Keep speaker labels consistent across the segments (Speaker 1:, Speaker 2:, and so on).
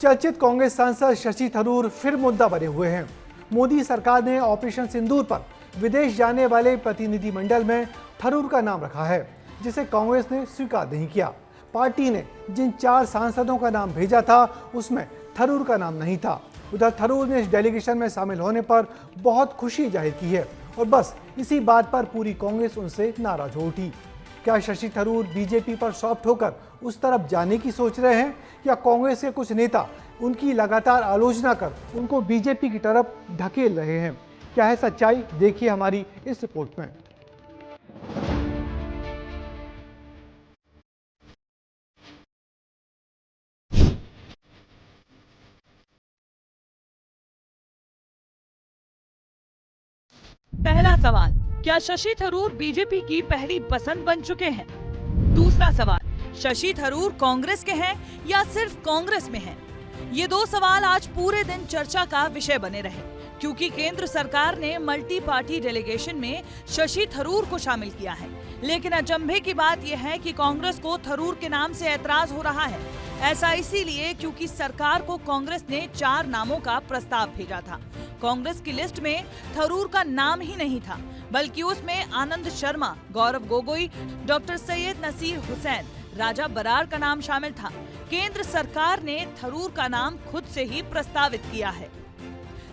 Speaker 1: चर्चित कांग्रेस सांसद शशि थरूर फिर मुद्दा बने हुए हैं। मोदी सरकार ने ऑपरेशन सिंदूर पर विदेश जाने वाले प्रतिनिधिमंडल में थरूर का नाम रखा है, जिसे कांग्रेस ने स्वीकार नहीं किया। पार्टी ने जिन 4 सांसदों का नाम भेजा था उसमें थरूर का नाम नहीं था। उधर थरूर ने इस डेलीगेशन में शामिल होने पर बहुत खुशी जाहिर की है और बस इसी बात पर पूरी कांग्रेस उनसे नाराज हो उठी। क्या शशि थरूर बीजेपी पर सॉफ्ट होकर उस तरफ जाने की सोच रहे हैं या कांग्रेस के कुछ नेता उनकी लगातार आलोचना कर उनको बीजेपी की तरफ धकेल रहे हैं? क्या है सच्चाई, देखिए हमारी इस रिपोर्ट में।
Speaker 2: पहला सवाल, क्या शशि थरूर बीजेपी की पहली पसंद बन चुके हैं? दूसरा सवाल, शशि थरूर कांग्रेस के हैं या सिर्फ कांग्रेस में हैं? ये 2 सवाल आज पूरे दिन चर्चा का विषय बने रहे, क्योंकि केंद्र सरकार ने मल्टी पार्टी डेलीगेशन में शशि थरूर को शामिल किया है। लेकिन अचंभे की बात यह है कि कांग्रेस को थरूर के नाम से ऐतराज हो रहा है। ऐसा इसीलिए क्योंकि सरकार को कांग्रेस ने 4 नामों का प्रस्ताव भेजा था। कांग्रेस की लिस्ट में थरूर का नाम ही नहीं था, बल्कि उसमें आनंद शर्मा, गौरव गोगोई, डॉक्टर सैयद नसीर हुसैन, राजा बरार का नाम शामिल था। केंद्र सरकार ने थरूर का नाम खुद से ही प्रस्तावित किया है।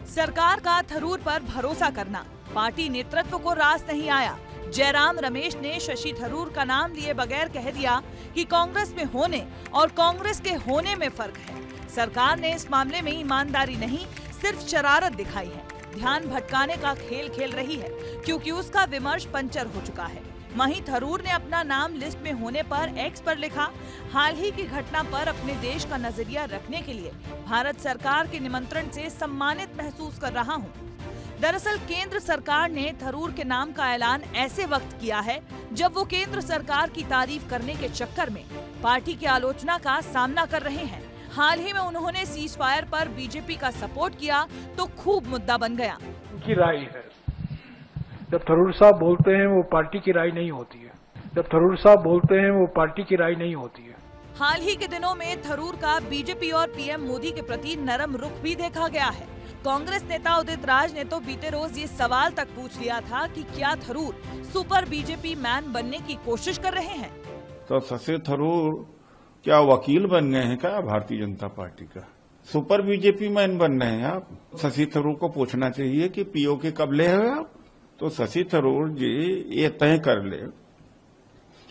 Speaker 2: सरकार का थरूर पर भरोसा करना पार्टी नेतृत्व को रास नहीं आया। जयराम रमेश ने शशि थरूर का नाम लिए बगैर कह दिया कि कांग्रेस में होने और कांग्रेस के होने में फर्क है। सरकार ने इस मामले में ईमानदारी नहीं, सिर्फ शरारत दिखाई है, ध्यान भटकाने का खेल खेल रही है, क्योंकि उसका विमर्श पंचर हो चुका है। वहीं थरूर ने अपना नाम लिस्ट में होने पर एक्स पर लिखा, हाल ही की घटना पर अपने देश का नजरिया रखने के लिए भारत सरकार के निमंत्रण से सम्मानित महसूस कर रहा हूं। दरअसल केंद्र सरकार ने थरूर के नाम का ऐलान ऐसे वक्त किया है जब वो केंद्र सरकार की तारीफ करने के चक्कर में पार्टी की आलोचना का सामना कर रहे हैं। हाल ही में उन्होंने सीज फायर पर बीजेपी का सपोर्ट किया तो खूब मुद्दा बन गया।
Speaker 3: उनकी राय है, जब थरूर साहब बोलते हैं वो पार्टी की राय नहीं होती है। जब थरूर साहब बोलते हैं वो पार्टी की राय नहीं होती है।
Speaker 2: हाल ही के दिनों में थरूर का बीजेपी और पीएम मोदी के प्रति नरम रुख भी देखा गया है। कांग्रेस नेता उदित राज ने तो बीते रोज ये सवाल तक पूछ लिया था कि क्या थरूर सुपर बीजेपी मैन बनने की कोशिश कर रहे हैं?
Speaker 4: तो शशि थरूर क्या वकील बन गए हैं क्या भारतीय जनता पार्टी का? सुपर बीजेपी मैन बन रहे हैं आप? शशि थरूर को पूछना चाहिए कि पीओ के कबले है आप? तो शशि थरूर जी ये तय कर ले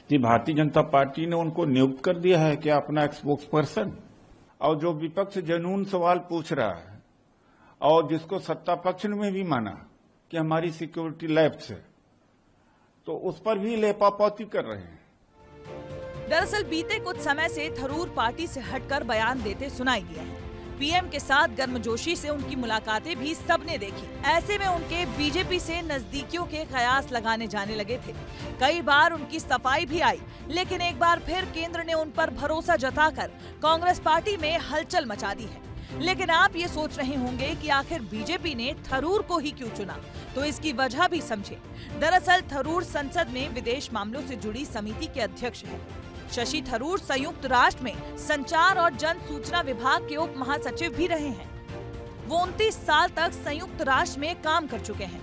Speaker 4: कि भारतीय जनता पार्टी ने उनको नियुक्त कर दिया है क्या अपना स्पोक्स पर्सन, और जो विपक्ष जनून सवाल पूछ रहा है और जिसको सत्ता पक्ष में भी माना कि हमारी सिक्योरिटी लैप्स है, तो उस पर भी लेपापोती कर रहे हैं।
Speaker 2: दरअसल बीते कुछ समय से थरूर पार्टी से हटकर बयान देते सुनाई दिए हैं। पीएम के साथ गर्मजोशी से उनकी मुलाकातें भी सबने देखी। ऐसे में उनके बीजेपी से नजदीकियों के कयास लगाने जाने लगे थे। कई बार उनकी सफाई भी आई, लेकिन एक बार फिर केंद्र ने उन पर भरोसा जताकर कांग्रेस पार्टी में हलचल मचा दी है। लेकिन आप ये सोच रहे होंगे कि आखिर बीजेपी ने थरूर को ही क्यों चुना, तो इसकी वजह भी समझे। दरअसल थरूर संसद में विदेश मामलों से जुड़ी समिति के अध्यक्ष हैं। शशि थरूर संयुक्त राष्ट्र में संचार और जन सूचना विभाग के उप महासचिव भी रहे हैं। वो 29 साल तक संयुक्त राष्ट्र में काम कर चुके हैं।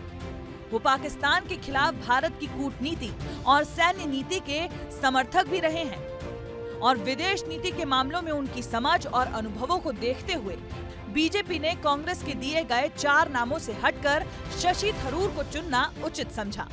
Speaker 2: वो पाकिस्तान के खिलाफ भारत की कूटनीति और सैन्य नीति के समर्थक भी रहे हैं और विदेश नीति के मामलों में उनकी समझ और अनुभवों को देखते हुए बीजेपी ने कांग्रेस के दिए गए 4 नामों से हटकर शशि थरूर को चुनना उचित समझा।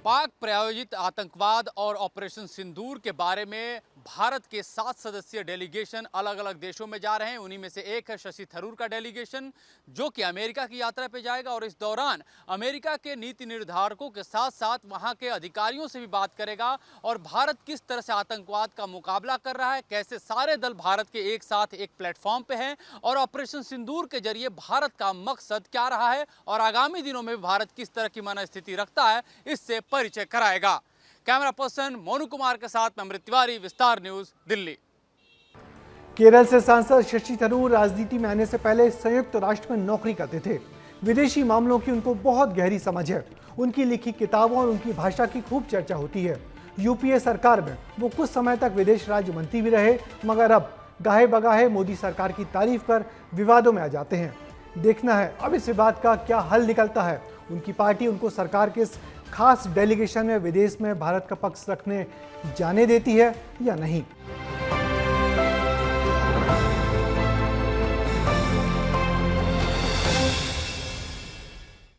Speaker 5: पाक प्रायोजित आतंकवाद और ऑपरेशन सिंदूर के बारे में भारत के 7 सदस्यीय डेलीगेशन अलग अलग देशों में जा रहे हैं। उन्हीं में से एक है शशि थरूर का डेलीगेशन, जो कि अमेरिका की यात्रा पे जाएगा और इस दौरान अमेरिका के नीति निर्धारकों के साथ साथ वहां के अधिकारियों से भी बात करेगा और भारत किस तरह से आतंकवाद का मुकाबला कर रहा है, कैसे सारे दल भारत के एक साथ एक प्लेटफॉर्म पे हैं और ऑपरेशन सिंदूर के जरिए भारत का मकसद क्या रहा है और आगामी दिनों में भारत किस तरह की मनस्थिति रखता है, इससे परिचय कराएगा। कैमरा पर्सन मोनू कुमार के साथ अमृत तिवारी, विस्तार न्यूज, दिल्ली।
Speaker 1: केरल से सांसद शशि थरूर राजनीति में आने से पहले संयुक्त राष्ट्र में नौकरी करते थे। विदेशी मामलों की उनको बहुत गहरी समझ है। उनकी लिखी किताबों और उनकी भाषा की खूब चर्चा होती है। यूपीए सरकार में वो कुछ समय तक विदेश राज्य मंत्री भी रहे, मगर अब गाहे बगाहे मोदी सरकार की तारीफ कर विवादों में आ जाते हैं। देखना है अब इस विवाद का क्या हल निकलता है। उनकी पार्टी उनको सरकार के इस खास डेलीगेशन में विदेश में भारत का पक्ष रखने जाने देती है या नहीं।